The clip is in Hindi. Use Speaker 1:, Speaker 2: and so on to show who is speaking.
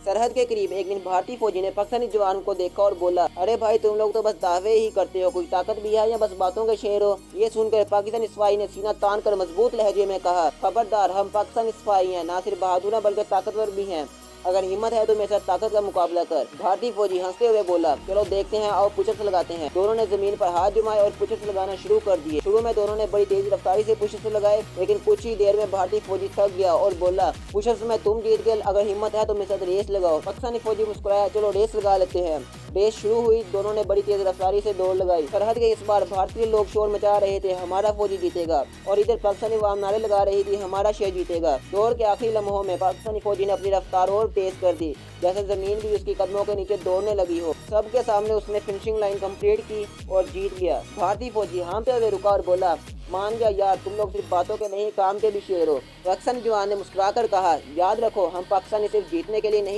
Speaker 1: सरहद के करीब एक दिन भारतीय फौजी ने पाकिस्तानी जवान को देखा और बोला, अरे भाई तुम लोग तो बस दावे ही करते हो, कोई ताकत भी है या बस बातों के शेर हो। ये सुनकर पाकिस्तानी सिपाही ने सीना तान कर मजबूत लहजे में कहा, खबरदार, हम पाकिस्तानी सिपाही हैं, ना सिर्फ बहादुर हैं बल्कि ताकतवर भी हैं। अगर हिम्मत है तो मेरे साथ ताकत का मुकाबला कर। भारतीय फौजी हंसते हुए बोला, चलो देखते हैं, आओ पुशअप्स लगाते हैं। दोनों ने जमीन पर हाथ जमाए और पुशअप्स लगाना शुरू कर दिए। शुरू में दोनों ने बड़ी तेज रफ्तारी से पुशअप्स लगाए, लेकिन कुछ ही देर में भारतीय फौजी थक गया और बोला, पुशअप्स में तुम जीत गए, अगर हिम्मत है तो मेरे साथ रेस लगाओ। पाकिस्तानी फौजी मुस्कुराया, चलो रेस लगा लेते हैं। रेस शुरू हुई, दोनों ने बड़ी तेज रफ्तारी से दौड़ लगाई। सरहद के इस बार भारतीय लोग शोर मचा रहे थे, हमारा फौजी जीतेगा, और इधर पाकिस्तानी अवाम नारे लगा रही थी, हमारा शेर जीतेगा। दौड़ के आखिरी लम्हों में पाकिस्तानी फौजी ने अपनी रफ्तार और तेज कर दी, जैसे जमीन भी उसकी कदमों के नीचे दौड़ने लगी हो। सबके सामने उसने फिनिशिंग लाइन कंप्लीट की और जीत गया। भारतीय फौजी हाँफते हुए रुका और बोला, मान गया यार, तुम लोग सिर्फ बातों के नहीं काम के भी शेर हो। पाकिस्तानी जवान ने मुस्कुराकर कहा, याद रखो, हम पाकिस्तानी सिर्फ जीतने के लिए नहीं